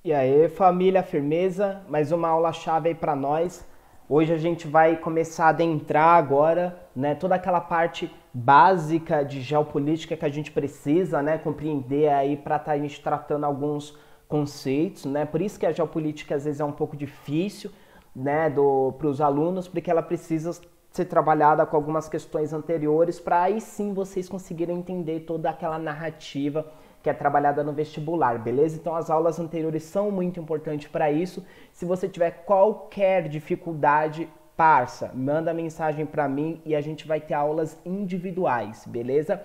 E aí, família, firmeza? Mais uma aula-chave aí para nós. Hoje a gente vai começar a adentrar agora, né, toda aquela parte básica de geopolítica que a gente precisa, né, compreender aí para estar a gente tratando alguns conceitos, né? Por isso que a geopolítica às vezes é um pouco difícil, né, para os alunos, porque ela precisa ser trabalhada com algumas questões anteriores para aí sim vocês conseguirem entender toda aquela narrativa que é trabalhada no vestibular, beleza? Então as aulas anteriores são muito importantes para isso. Se você tiver qualquer dificuldade, parça, manda mensagem para mim e a gente vai ter aulas individuais, beleza?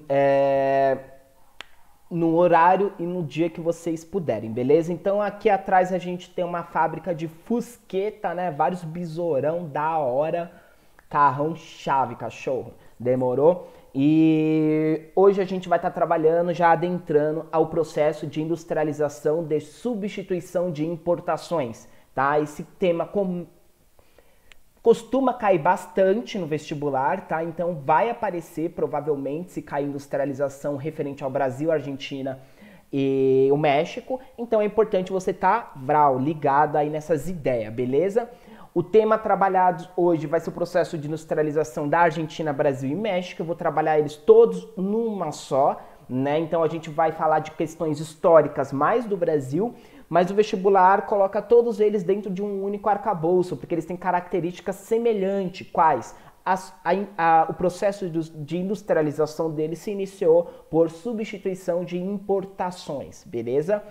É... No horário e no dia que vocês puderem, beleza? Então aqui atrás a gente tem uma fábrica de fusqueta, né? Vários besourão da hora, carrão chave, cachorro. Demorou? E hoje a gente vai estar trabalhando, já adentrando ao processo de industrialização de substituição de importações, tá? Esse tema costuma cair bastante no vestibular, tá? Então vai aparecer provavelmente se cair industrialização referente ao Brasil, Argentina e o México. Então é importante você estar ligado aí nessas ideias, beleza? O tema trabalhado hoje vai ser o processo de industrialização da Argentina, Brasil e México. Eu vou trabalhar eles todos numa só, né? Então a gente vai falar de questões históricas mais do Brasil, mas o vestibular coloca todos eles dentro de um único arcabouço, porque eles têm características semelhantes. Quais? O processo de industrialização deles se iniciou por substituição de importações, beleza?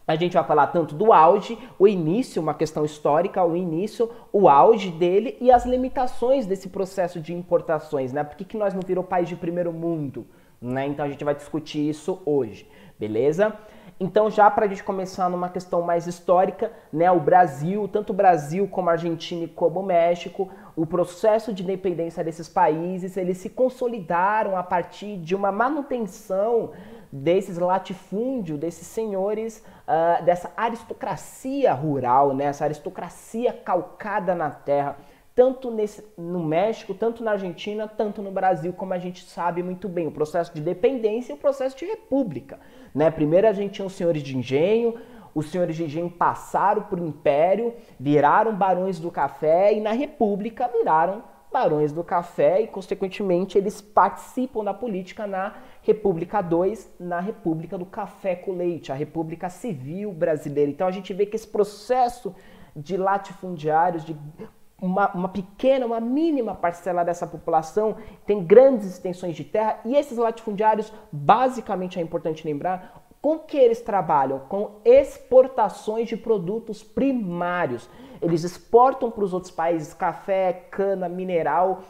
A gente vai falar tanto do auge, o início, uma questão histórica, o início, o auge dele e as limitações desse processo de importações, né? Por que nós não virou país de primeiro mundo, né? Então a gente vai discutir isso hoje, beleza? Então já para a gente começar numa questão mais histórica, né? O Brasil, tanto o Brasil como a Argentina e como o México, o processo de independência desses países, eles se consolidaram a partir de uma manutenção desses latifúndios, desses senhores, dessa aristocracia rural, né? Essa aristocracia calcada na terra, tanto no México, tanto na Argentina, tanto no Brasil, como a gente sabe muito bem, o processo de dependência e o processo de república, né? Primeiro a gente tinha os senhores de engenho, os senhores de engenho passaram para o império, viraram barões do café e na república viraram barões do café e, consequentemente, eles participam da política na República II, na República do Café com Leite, a República Civil Brasileira. Então a gente vê que esse processo de latifundiários, de uma pequena, uma mínima parcela dessa população tem grandes extensões de terra e esses latifundiários, basicamente é importante lembrar, com que eles trabalham? Com exportações de produtos primários. Eles exportam para os outros países café, cana, mineral,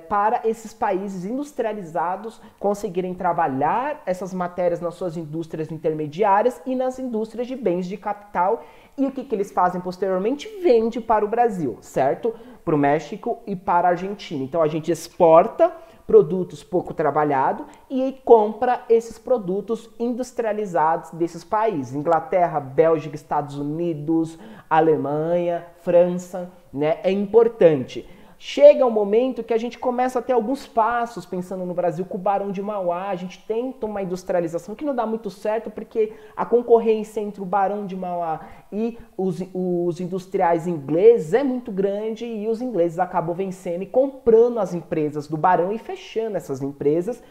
para esses países industrializados conseguirem trabalhar essas matérias nas suas indústrias intermediárias e nas indústrias de bens de capital. E o que eles fazem posteriormente? Vende para o Brasil, certo? Para o México e para a Argentina. Então a gente exporta produtos pouco trabalhados e compra esses produtos industrializados desses países. Inglaterra, Bélgica, Estados Unidos, Alemanha, França, né? É importante. Chega um momento que a gente começa a ter alguns passos, pensando no Brasil, com o Barão de Mauá, a gente tenta uma industrialização que não dá muito certo, porque a concorrência entre o Barão de Mauá e os industriais ingleses é muito grande e os ingleses acabam vencendo e comprando as empresas do Barão e fechando essas empresas,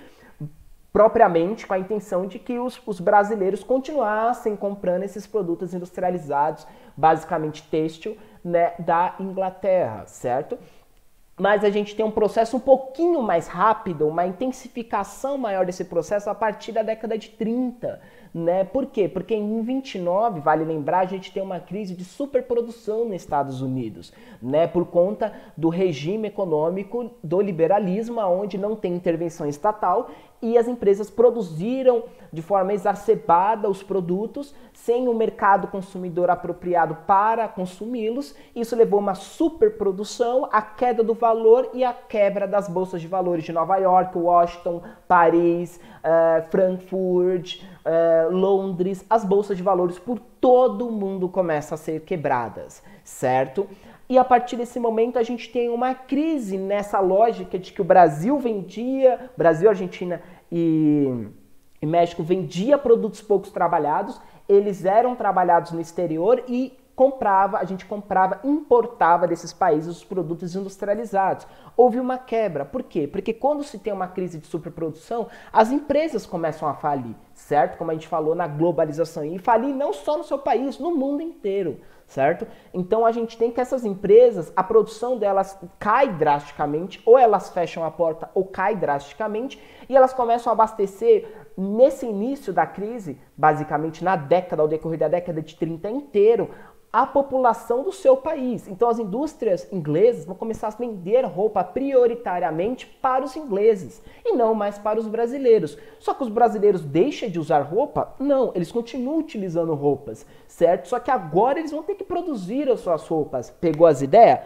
propriamente com a intenção de que os brasileiros continuassem comprando esses produtos industrializados, basicamente têxtil, né, da Inglaterra, certo? Mas a gente tem um processo um pouquinho mais rápido, uma intensificação maior desse processo a partir da década de 30, né? Por quê? Porque em 29, vale lembrar, a gente tem uma crise de superprodução nos Estados Unidos, né? Por conta do regime econômico do liberalismo, onde não tem intervenção estatal e as empresas produziram de forma exacerbada os produtos sem o mercado consumidor apropriado para consumi-los. Isso levou a uma superprodução, a queda do valor e a quebra das bolsas de valores de Nova York, Washington, Paris, Frankfurt, Londres. As bolsas de valores por todo o mundo começam a ser quebradas, certo? E a partir desse momento a gente tem uma crise nessa lógica de que o Brasil Argentina e México vendia produtos poucos trabalhados eles eram trabalhados no exterior e a gente comprava, importava desses países os produtos industrializados. Houve uma quebra. Por quê? Porque quando se tem uma crise de superprodução, as empresas começam a falir, certo? Como a gente falou na globalização. E falir não só no seu país, no mundo inteiro, certo? Então a gente tem que essas empresas, a produção delas cai drasticamente, ou elas fecham a porta ou cai drasticamente, e elas começam a abastecer nesse início da crise, basicamente ao decorrer da década de 30 inteiro, a população do seu país. Então as indústrias inglesas vão começar a vender roupa prioritariamente para os ingleses e não mais para os brasileiros. Só que os brasileiros deixam de usar roupa? Não, eles continuam utilizando roupas, certo? Só que agora eles vão ter que produzir as suas roupas. Pegou as ideias?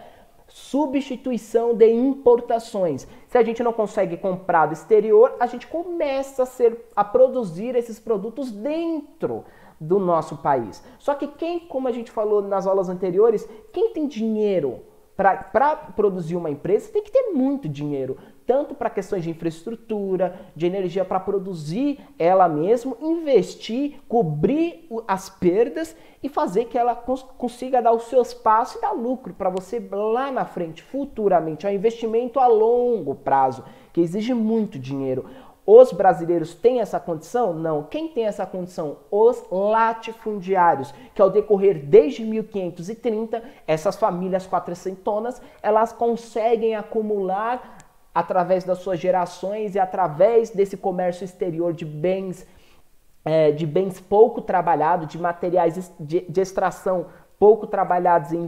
Substituição de importações. Se a gente não consegue comprar do exterior, a gente começa a produzir esses produtos dentro do nosso país. Só que como a gente falou nas aulas anteriores, quem tem dinheiro para produzir uma empresa tem que ter muito dinheiro, tanto para questões de infraestrutura, de energia para produzir ela mesma, investir, cobrir as perdas e fazer que ela consiga dar o seu espaço e dar lucro para você lá na frente, futuramente. É um investimento a longo prazo, que exige muito dinheiro. Os brasileiros têm essa condição? Não. Quem tem essa condição? Os latifundiários, que ao decorrer desde 1530, essas famílias quatrocentonas, elas conseguem acumular através das suas gerações e através desse comércio exterior de bens pouco trabalhados, de materiais de extração pouco trabalhados e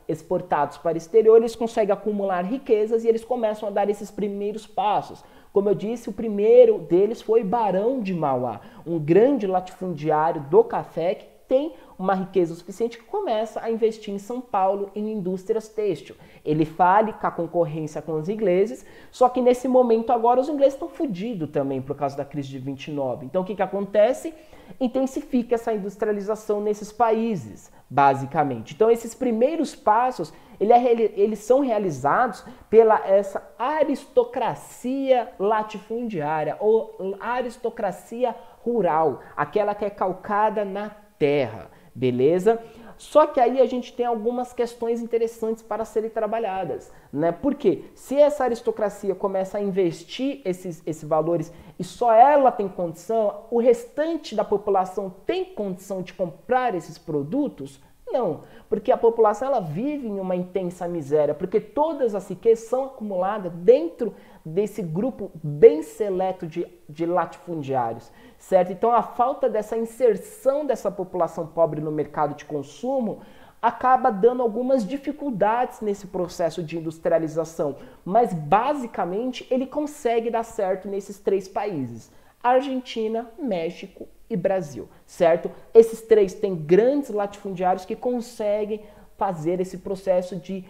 exportados para o exterior, eles conseguem acumular riquezas e eles começam a dar esses primeiros passos. Como eu disse, o primeiro deles foi Barão de Mauá, um grande latifundiário do café que tem uma riqueza suficiente que começa a investir em São Paulo em indústrias têxtil. Ele fale com a concorrência com os ingleses, só que nesse momento agora os ingleses estão fodidos também por causa da crise de 29. Então o que acontece? Intensifica essa industrialização nesses países, basicamente. Então esses primeiros passos, eles são realizados pela essa aristocracia latifundiária ou aristocracia rural, aquela que é calcada na terra, beleza? Só que aí a gente tem algumas questões interessantes para serem trabalhadas, né? Porque se essa aristocracia começa a investir esses valores e só ela tem condição, o restante da população tem condição de comprar esses produtos? Não, porque a população ela vive em uma intensa miséria, porque todas as riquezas são acumuladas dentro desse grupo bem seleto de latifundiários, certo? Então a falta dessa inserção dessa população pobre no mercado de consumo acaba dando algumas dificuldades nesse processo de industrialização, mas basicamente ele consegue dar certo nesses três países: Argentina, México e Brasil, certo? Esses três têm grandes latifundiários que conseguem fazer esse processo de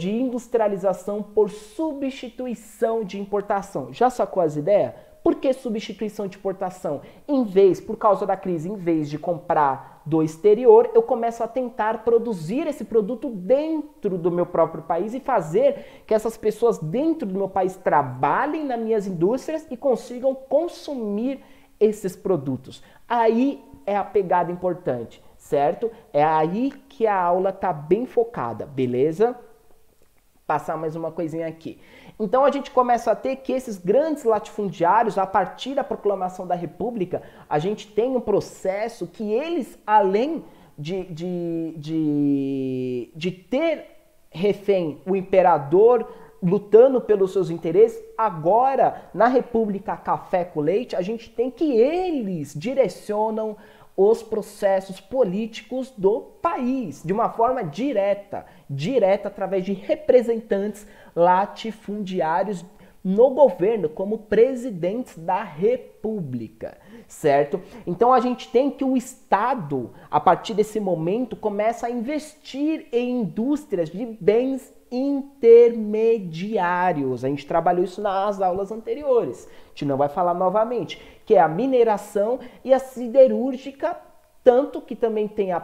industrialização por substituição de importação. Já sacou as ideias? Por que substituição de importação? Por causa da crise, em vez de comprar do exterior, eu começo a tentar produzir esse produto dentro do meu próprio país e fazer que essas pessoas dentro do meu país trabalhem nas minhas indústrias e consigam consumir esses produtos. Aí é a pegada importante, certo? É aí que a aula tá bem focada, beleza? Passar mais uma coisinha aqui. Então a gente começa a ter que esses grandes latifundiários, a partir da proclamação da República, a gente tem um processo que eles, além de ter refém o imperador lutando pelos seus interesses, agora na República Café com Leite, a gente tem que eles direcionam os processos políticos do país, de uma forma direta através de representantes latifundiários no governo, como presidentes da República, certo? Então a gente tem que o Estado, a partir desse momento, começa a investir em indústrias de bens intermediários. A gente trabalhou isso nas aulas anteriores, a gente não vai falar novamente, que é a mineração e a siderúrgica, tanto que também tem a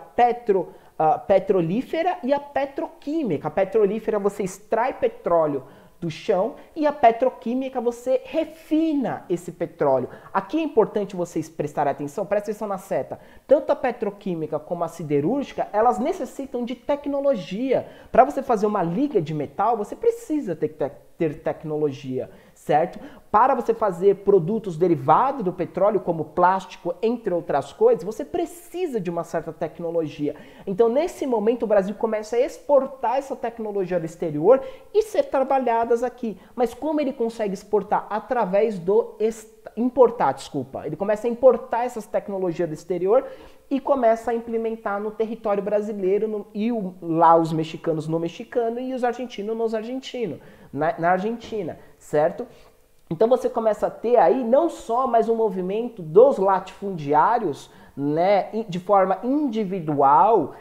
petrolífera e a petroquímica. A petrolífera, você extrai petróleo do chão, e a petroquímica você refina esse petróleo. Aqui é importante vocês prestarem atenção, prestem atenção na seta. Tanto a petroquímica como a siderúrgica, elas necessitam de tecnologia. Para você fazer uma liga de metal, você precisa ter tecnologia, certo? Para você fazer produtos derivados do petróleo, como plástico, entre outras coisas, você precisa de uma certa tecnologia. Então, nesse momento, o Brasil começa a exportar essa tecnologia do exterior e ser trabalhadas aqui. Mas como ele consegue exportar? Através do importar, desculpa. Ele começa a importar essas tecnologias do exterior e começa a implementar no território brasileiro, lá os mexicanos no mexicano e os argentinos nos argentinos, na Argentina, certo? Então você começa a ter aí não só mais um movimento dos latifundiários, né, de forma individual,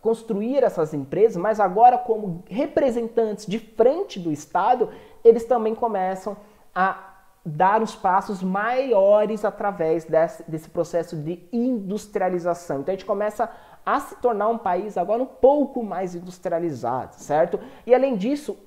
construir essas empresas, mas agora como representantes de frente do Estado, eles também começam a dar os passos maiores através desse processo de industrialização. Então a gente começa a se tornar um país agora um pouco mais industrializado, certo? E além disso,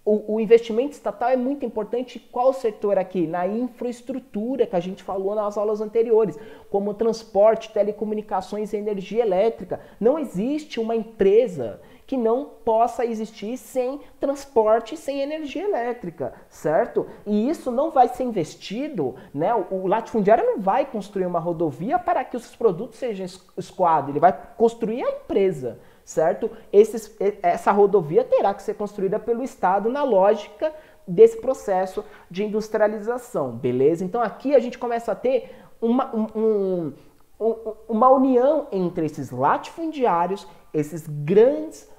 o investimento estatal é muito importante. Qual setor aqui? Na infraestrutura, que a gente falou nas aulas anteriores, como transporte, telecomunicações e energia elétrica. Não existe uma empresa que não possa existir sem transporte, sem energia elétrica, certo? E isso não vai ser investido, né? O latifundiário não vai construir uma rodovia para que os seus produtos sejam escoados, ele vai construir a empresa, certo? Essa rodovia terá que ser construída pelo Estado na lógica desse processo de industrialização, beleza? Então aqui a gente começa a ter uma união entre esses latifundiários, esses grandes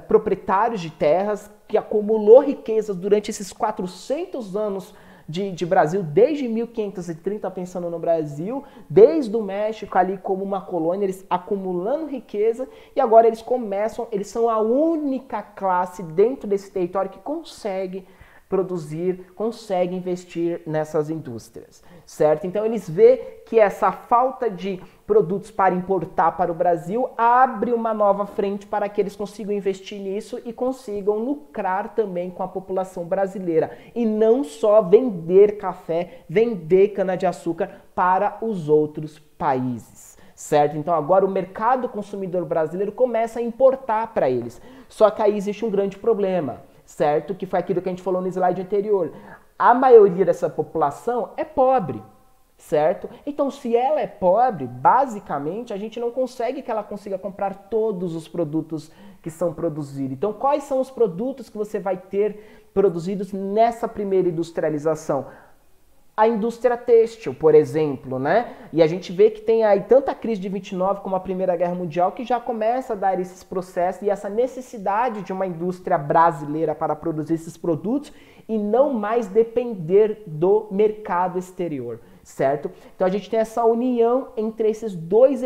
proprietários de terras que acumulou riquezas durante esses 400 anos de Brasil, desde 1530 pensando no Brasil, desde o México ali como uma colônia, eles acumulando riqueza, e agora eles são a única classe dentro desse território que consegue produzir, consegue investir nessas indústrias, certo? Então eles veem que essa falta de produtos para importar para o Brasil abre uma nova frente para que eles consigam investir nisso e consigam lucrar também com a população brasileira. E não só vender café, vender cana-de-açúcar para os outros países, certo? Então agora o mercado consumidor brasileiro começa a importar para eles. Só que aí existe um grande problema, certo? Que foi aquilo que a gente falou no slide anterior. A maioria dessa população é pobre, certo? Então, se ela é pobre, basicamente, a gente não consegue que ela consiga comprar todos os produtos que são produzidos. Então, quais são os produtos que você vai ter produzidos nessa primeira industrialização? A indústria têxtil, por exemplo, né? E a gente vê que tem aí tanto a crise de 29 como a Primeira Guerra Mundial que já começa a dar esses processos e essa necessidade de uma indústria brasileira para produzir esses produtos e não mais depender do mercado exterior, certo? Então a gente tem essa união entre esses dois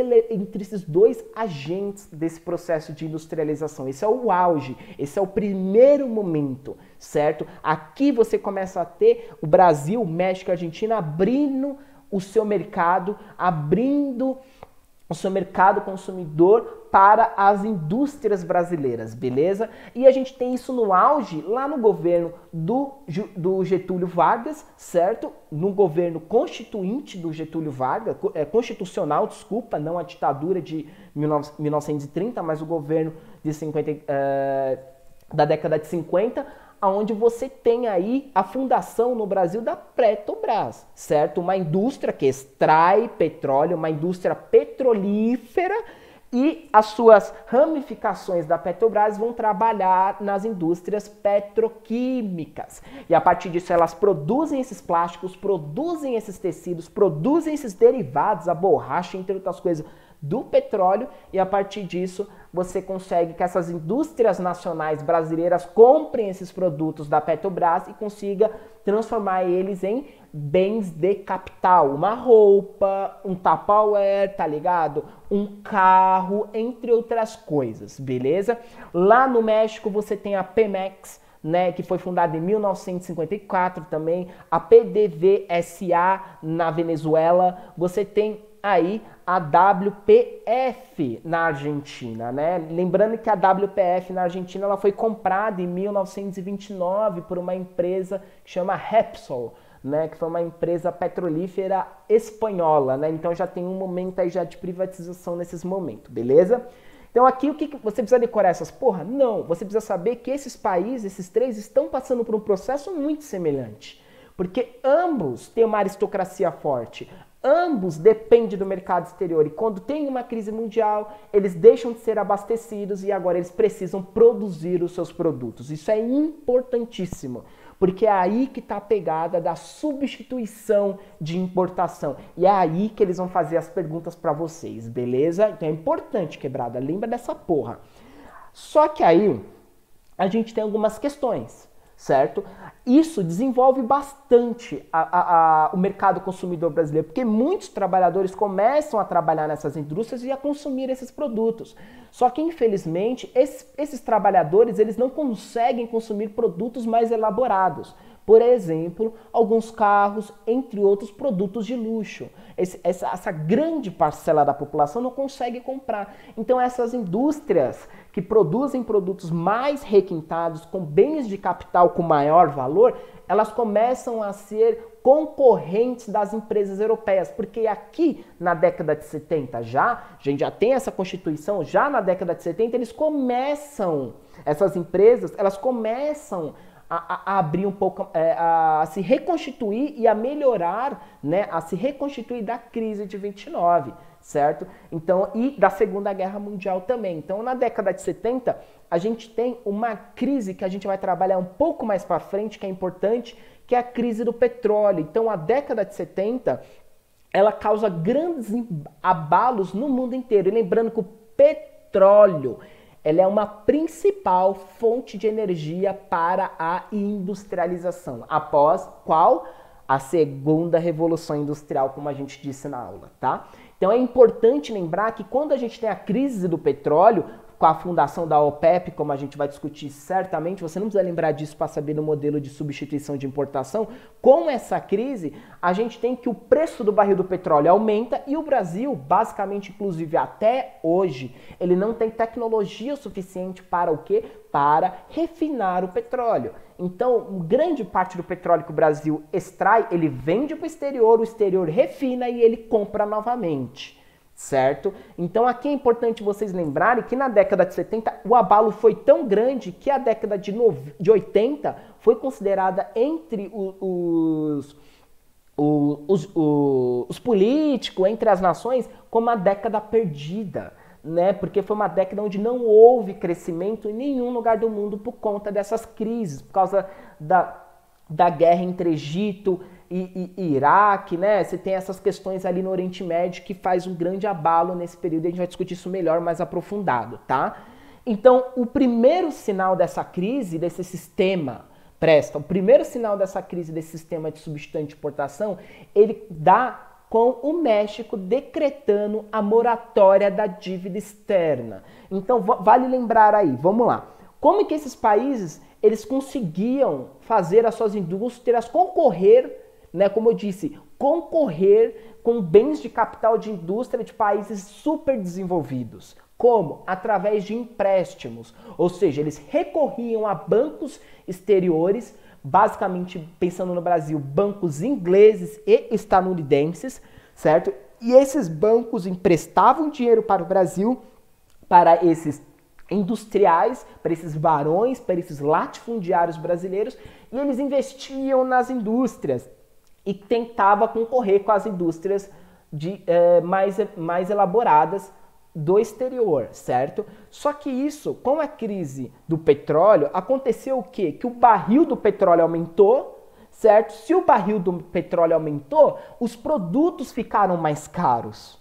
agentes desse processo de industrialização. Esse é o auge, esse é o primeiro momento, certo? Aqui você começa a ter o Brasil, o México e a Argentina abrindo o seu mercado, consumidor para as indústrias brasileiras, beleza? E a gente tem isso no auge lá no governo do Getúlio Vargas, certo? No governo constituinte do Getúlio Vargas, constitucional, desculpa, não a ditadura de 1930, mas o governo de da década de 50, onde você tem aí a fundação no Brasil da Petrobras, certo? Uma indústria que extrai petróleo, uma indústria petrolífera, e as suas ramificações da Petrobras vão trabalhar nas indústrias petroquímicas. E a partir disso elas produzem esses plásticos, produzem esses tecidos, produzem esses derivados, a borracha, entre outras coisas, do petróleo, e a partir disso você consegue que essas indústrias nacionais brasileiras comprem esses produtos da Petrobras e consiga transformar eles em bens de capital, uma roupa, um Tupperware, tá ligado? Um carro, entre outras coisas, beleza? Lá no México você tem a Pemex, né, que foi fundada em 1954 também, a PDVSA na Venezuela, você tem aí a WPF na Argentina, né? Lembrando que a WPF na Argentina ela foi comprada em 1929 por uma empresa que chama Repsol, né? Que foi uma empresa petrolífera espanhola, né? Então já tem um momento aí já de privatização nesses momentos, beleza? Então aqui o que você precisa decorar essas porra? Não, você precisa saber que esses países, esses três, estão passando por um processo muito semelhante. Porque ambos têm uma aristocracia forte, ambos dependem do mercado exterior e quando tem uma crise mundial, eles deixam de ser abastecidos e agora eles precisam produzir os seus produtos. Isso é importantíssimo, porque é aí que está a pegada da substituição de importação. E é aí que eles vão fazer as perguntas para vocês, beleza? Então é importante, quebrada, lembra dessa porra. Só que aí a gente tem algumas questões, certo? Isso desenvolve bastante o mercado consumidor brasileiro, porque muitos trabalhadores começam a trabalhar nessas indústrias e a consumir esses produtos. Só que, infelizmente, esses trabalhadores eles não conseguem consumir produtos mais elaborados. Por exemplo, alguns carros, entre outros produtos de luxo. Essa grande parcela da população não consegue comprar. Então essas indústrias que produzem produtos mais requintados, com bens de capital com maior valor, elas começam a ser concorrentes das empresas europeias, porque aqui na década de 70 a gente já tem essa constituição, já na década de 70 essas empresas, elas começam a abrir um pouco, a se reconstituir e a melhorar, né, a se reconstituir da crise de 29, certo? Então, e da Segunda Guerra Mundial também. Então, na década de 70, a gente tem uma crise que a gente vai trabalhar um pouco mais para frente, que é importante, que é a crise do petróleo. Então, a década de 70, ela causa grandes abalos no mundo inteiro. E lembrando que o petróleo ela é uma principal fonte de energia para a industrialização. Após qual? A segunda revolução industrial, como a gente disse na aula, tá? Então é importante lembrar que quando a gente tem a crise do petróleo, com a fundação da OPEP, como a gente vai discutir certamente, você não precisa lembrar disso para saber do modelo de substituição de importação. Com essa crise, a gente tem que o preço do barril do petróleo aumenta e o Brasil, basicamente, inclusive até hoje, ele não tem tecnologia suficiente para o quê? Para refinar o petróleo. Então, grande parte do petróleo que o Brasil extrai, ele vende para o exterior refina e ele compra novamente. Certo? Então aqui é importante vocês lembrarem que na década de 70 o abalo foi tão grande que a década de 80 foi considerada entre os políticos, entre as nações, como a década perdida, né? Porque foi uma década onde não houve crescimento em nenhum lugar do mundo por conta dessas crises, por causa da guerra entre Egito e Iraque, né? Você tem essas questões ali no Oriente Médio que faz um grande abalo nesse período e a gente vai discutir isso melhor, mais aprofundado, tá? Então, o primeiro sinal dessa crise, desse sistema, o primeiro sinal dessa crise desse sistema de substituição de importação, ele dá com o México decretando a moratória da dívida externa. Então, vale lembrar aí, vamos lá. Como que esses países, eles conseguiam fazer as suas indústrias concorrer, né, como eu disse, concorrer com bens de capital de indústria de países super desenvolvidos. Como? Através de empréstimos. Ou seja, eles recorriam a bancos exteriores, basicamente, pensando no Brasil, bancos ingleses e estadunidenses, certo? E esses bancos emprestavam dinheiro para o Brasil, para esses industriais, para esses barões, para esses latifundiários brasileiros, e eles investiam nas indústrias e tentava concorrer com as indústrias mais elaboradas do exterior, certo? Só que isso, com a crise do petróleo, aconteceu o quê? Que o barril do petróleo aumentou, certo? Se o barril do petróleo aumentou, os produtos ficaram mais caros,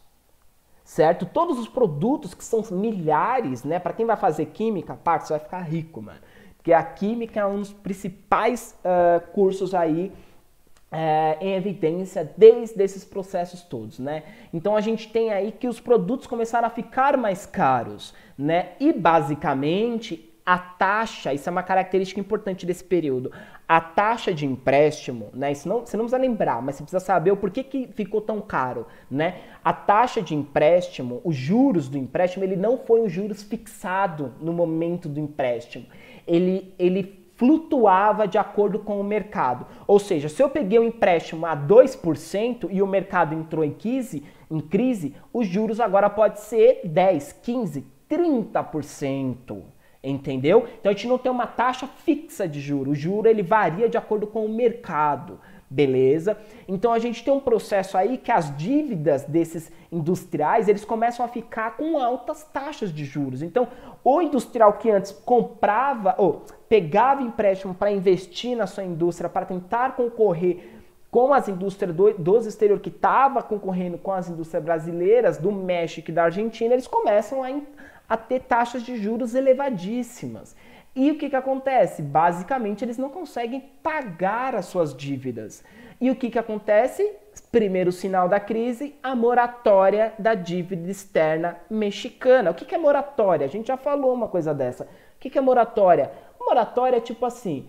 certo? Todos os produtos, que são milhares, né? Para quem vai fazer química, você vai ficar rico, mano. Porque a química é um dos principais cursos aí em evidência desde esses processos todos, né? Então a gente tem aí que os produtos começaram a ficar mais caros, né? E basicamente a taxa, isso é uma característica importante desse período, A taxa de empréstimo, né? Isso não, você não precisa lembrar, mas você precisa saber o porquê que ficou tão caro, né? A taxa de empréstimo, os juros do empréstimo, ele não foi um juros fixado no momento do empréstimo. Ele flutuava de acordo com o mercado. Ou seja, se eu peguei um empréstimo a 2% e o mercado entrou em crise, os juros agora pode ser 10, 15, 30%. Entendeu? Então a gente não tem uma taxa fixa de juros. O juro ele varia de acordo com o mercado. Beleza? Então a gente tem um processo aí que as dívidas desses industriais, eles começam a ficar com altas taxas de juros. Então, o industrial que antes comprava ou pegava empréstimo para investir na sua indústria, para tentar concorrer com as indústrias dos exterior que estava concorrendo com as indústrias brasileiras, do México e da Argentina, eles começam a ter taxas de juros elevadíssimas. E o que acontece? Basicamente, eles não conseguem pagar as suas dívidas. E o que acontece? Primeiro sinal da crise, a moratória da dívida externa mexicana. O que é moratória? A gente já falou uma coisa dessa. O que é moratória? Moratória é tipo assim,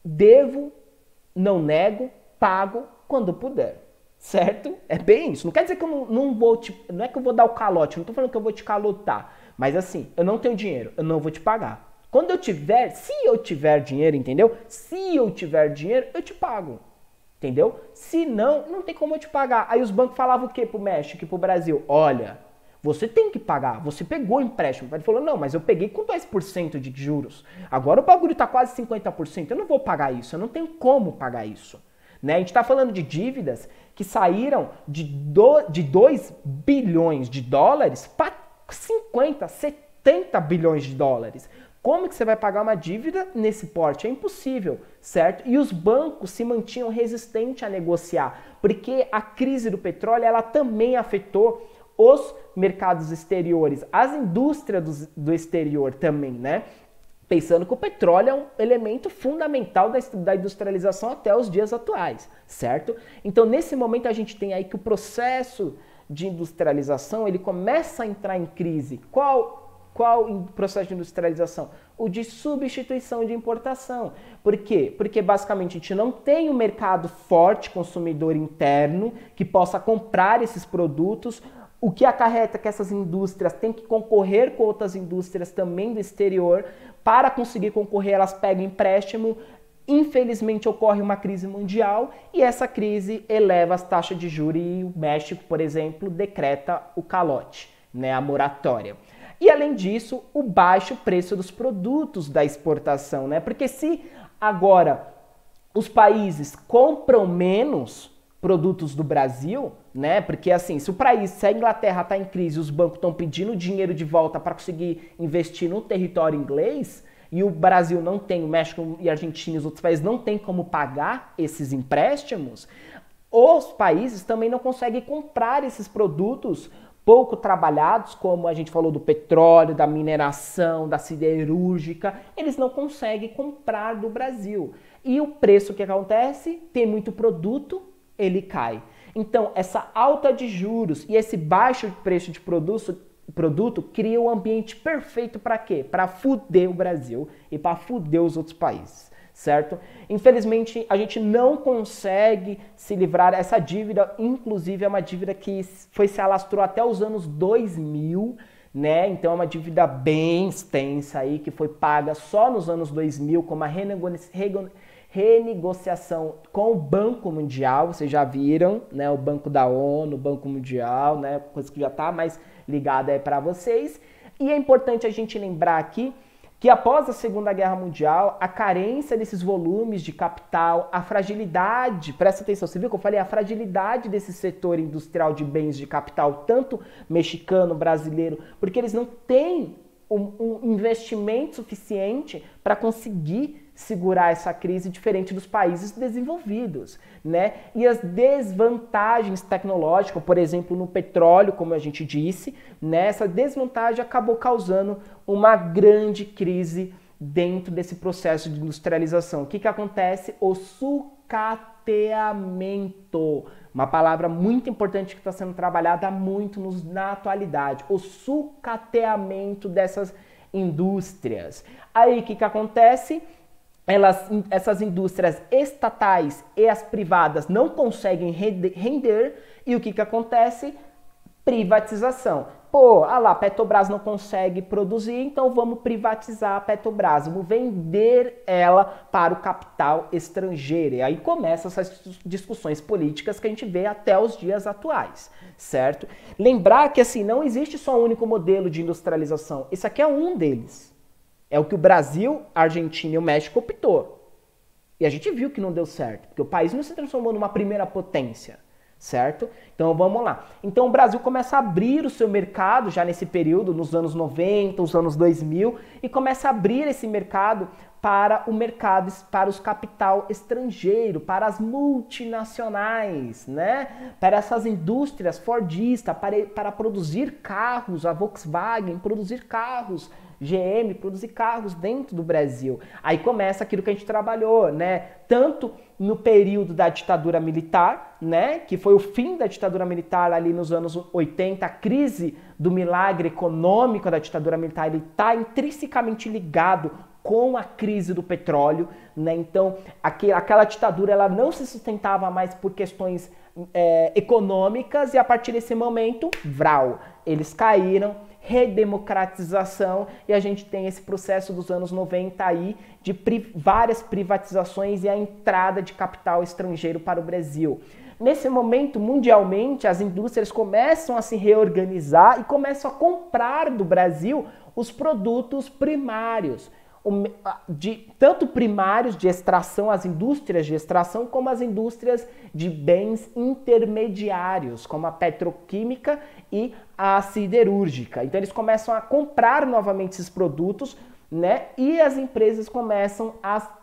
devo, não nego, pago quando puder. Certo? É bem isso. Não quer dizer que eu não vou não é que eu vou dar o calote, não estou falando que eu vou te calotar. Mas assim, eu não tenho dinheiro, eu não vou te pagar. Quando eu tiver, se eu tiver dinheiro, entendeu? Se eu tiver dinheiro, eu te pago. Entendeu? Se não, não tem como eu te pagar. Aí os bancos falavam o quê pro México e pro Brasil? Olha, você tem que pagar. Você pegou o empréstimo. Ele falou, não, mas eu peguei com 10% de juros. Agora o bagulho tá quase 50%. Eu não vou pagar isso. Eu não tenho como pagar isso. Né? A gente está falando de dívidas que saíram de 2 bilhões de dólares para 50, 70 bilhões de dólares. Como que você vai pagar uma dívida nesse porte? É impossível, certo? E os bancos se mantinham resistentes a negociar, porque a crise do petróleo ela também afetou os mercados exteriores, as indústrias do exterior também, né? Pensando que o petróleo é um elemento fundamental da industrialização até os dias atuais, certo? Então, nesse momento, a gente tem aí que o processo de industrialização ele começa a entrar em crise. Qual processo de industrialização? O de substituição de importação. Por quê? Porque basicamente a gente não tem um mercado forte consumidor interno que possa comprar esses produtos, o que acarreta que essas indústrias têm que concorrer com outras indústrias também do exterior. Para conseguir concorrer, elas pegam empréstimo. Infelizmente ocorre uma crise mundial e essa crise eleva as taxas de juros e o México, por exemplo, decreta o calote, né, a moratória. E além disso, o baixo preço dos produtos da exportação, né? Porque se agora os países compram menos produtos do Brasil, né? Porque assim, se a Inglaterra está em crise, os bancos estão pedindo dinheiro de volta para conseguir investir no território inglês, e o Brasil não tem, o México e a Argentina e os outros países não têm como pagar esses empréstimos, os países também não conseguem comprar esses produtos pouco trabalhados, como a gente falou do petróleo, da mineração, da siderúrgica, eles não conseguem comprar do Brasil. E o preço que acontece? Tem muito produto, ele cai. Então, essa alta de juros e esse baixo preço de produto cria um ambiente perfeito para quê? Para fuder o Brasil e para fuder os outros países. Certo? Infelizmente, a gente não consegue se livrar dessa dívida, inclusive é uma dívida que se alastrou até os anos 2000, né? Então é uma dívida bem extensa aí, que foi paga só nos anos 2000 com uma renegociação com o Banco Mundial, vocês já viram, né? O Banco da ONU, o Banco Mundial, né? Coisa que já está mais ligada aí para vocês. E é importante a gente lembrar aqui que após a Segunda Guerra Mundial, a carência desses volumes de capital, a fragilidade, presta atenção, você viu que eu falei? A fragilidade desse setor industrial de bens de capital, tanto mexicano, brasileiro, porque eles não têm um investimento suficiente para conseguir segurar essa crise diferente dos países desenvolvidos, né? E as desvantagens tecnológicas, por exemplo, no petróleo, como a gente disse, né? Essa desvantagem acabou causando uma grande crise dentro desse processo de industrialização. O que acontece? O sucateamento. Uma palavra muito importante que está sendo trabalhada muito na atualidade. O sucateamento dessas indústrias. Aí o que acontece? essas indústrias estatais e as privadas não conseguem render, e o que acontece? Privatização. Pô, ah lá, a Petrobras não consegue produzir, então vamos privatizar a Petrobras, vamos vender ela para o capital estrangeiro. E aí começam essas discussões políticas que a gente vê até os dias atuais, certo? Lembrar que assim, não existe só um único modelo de industrialização, esse aqui é um deles. É o que o Brasil, a Argentina e o México optou. E a gente viu que não deu certo, porque o país não se transformou numa primeira potência. Certo? Então vamos lá. Então o Brasil começa a abrir o seu mercado já nesse período, nos anos 90, os anos 2000, e começa a abrir esse mercado para os capital estrangeiro, para as multinacionais, né? Para essas indústrias fordistas, para produzir carros, a Volkswagen produzir carros, GM produzir carros dentro do Brasil. Aí começa aquilo que a gente trabalhou, né? Tanto no período da ditadura militar, né, que foi o fim da ditadura militar ali nos anos 80, a crise do milagre econômico da ditadura militar, ele está intrinsecamente ligado com a crise do petróleo, né? Então aquela ditadura ela não se sustentava mais por questões econômicas, e a partir desse momento, vral, eles caíram, redemocratização, e a gente tem esse processo dos anos 90 aí de várias privatizações e a entrada de capital estrangeiro para o Brasil. Nesse momento, mundialmente, as indústrias começam a se reorganizar e começam a comprar do Brasil os produtos primários, tanto primários de extração, as indústrias de extração, como as indústrias de bens intermediários, como a petroquímica e a siderúrgica. Então eles começam a comprar novamente esses produtos, né? E as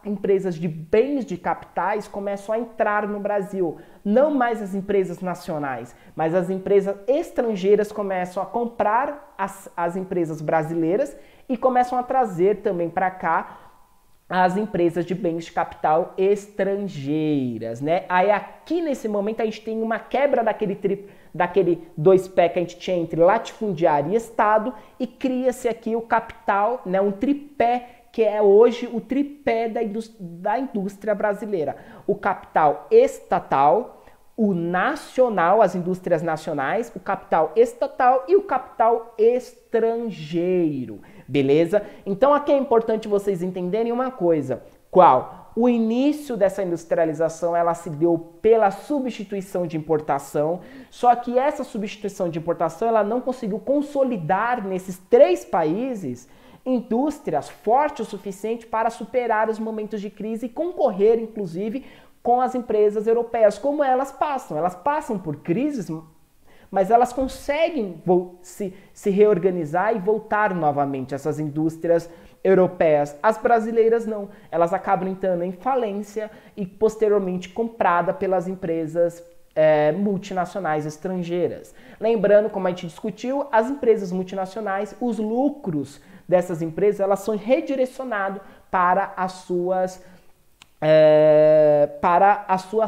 empresas de bens de capitais começam a entrar no Brasil. Não mais as empresas nacionais, mas as empresas estrangeiras começam a comprar as empresas brasileiras e começam a trazer também para cá as empresas de bens de capital estrangeiras, né? Aí aqui nesse momento a gente tem uma quebra daquele 2P que a gente tinha entre latifundiário e Estado, e cria-se aqui o capital, né, um tripé, que é hoje o tripé da indústria brasileira. O capital estatal, o nacional, as indústrias nacionais, o capital estatal e o capital estrangeiro, beleza? Então aqui é importante vocês entenderem uma coisa, qual? O início dessa industrialização, ela se deu pela substituição de importação, só que essa substituição de importação, ela não conseguiu consolidar nesses 3 países indústrias fortes o suficiente para superar os momentos de crise e concorrer, inclusive, com as empresas europeias. Como elas passam por crises, mas elas conseguem se reorganizar e voltar novamente, essas indústrias europeias. As brasileiras não, elas acabam entrando em falência e posteriormente comprada pelas empresas multinacionais estrangeiras. Lembrando, como a gente discutiu, as empresas multinacionais, os lucros dessas empresas, elas são redirecionados para as suas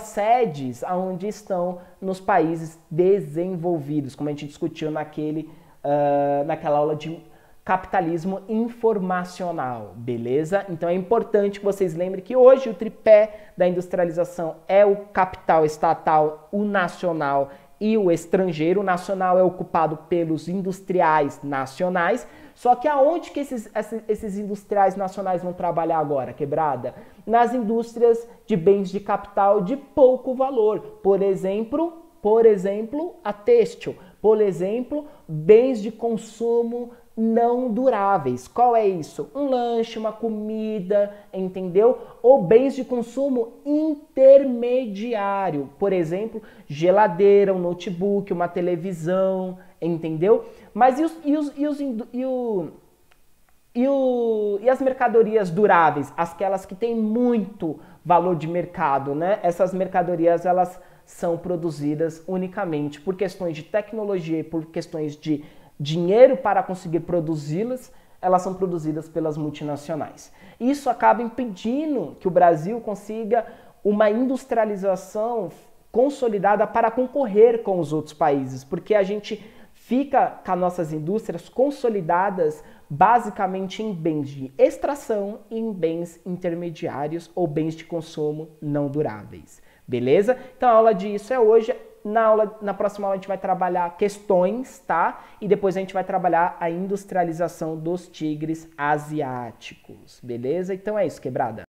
sedes, onde estão nos países desenvolvidos, como a gente discutiu naquela aula de capitalismo informacional, beleza? Então é importante que vocês lembrem que hoje o tripé da industrialização é o capital estatal, o nacional e o estrangeiro. O nacional é ocupado pelos industriais nacionais, só que aonde que esses industriais nacionais vão trabalhar agora, quebrada? Nas indústrias de bens de capital de pouco valor, por exemplo, a têxtil, por exemplo, bens de consumo não duráveis. Qual é isso? Um lanche, uma comida, entendeu? Ou bens de consumo intermediário, por exemplo, geladeira, um notebook, uma televisão, entendeu? Mas e as mercadorias duráveis, aquelas que têm muito valor de mercado, né? Essas mercadorias, elas são produzidas unicamente por questões de tecnologia e por questões de dinheiro para conseguir produzi-las, elas são produzidas pelas multinacionais. Isso acaba impedindo que o Brasil consiga uma industrialização consolidada para concorrer com os outros países, porque a gente fica com as nossas indústrias consolidadas basicamente em bens de extração e em bens intermediários ou bens de consumo não duráveis. Beleza? Então a aula disso é hoje. Na próxima aula a gente vai trabalhar questões, tá? E depois a gente vai trabalhar a industrialização dos tigres asiáticos. Beleza? Então é isso, quebrada.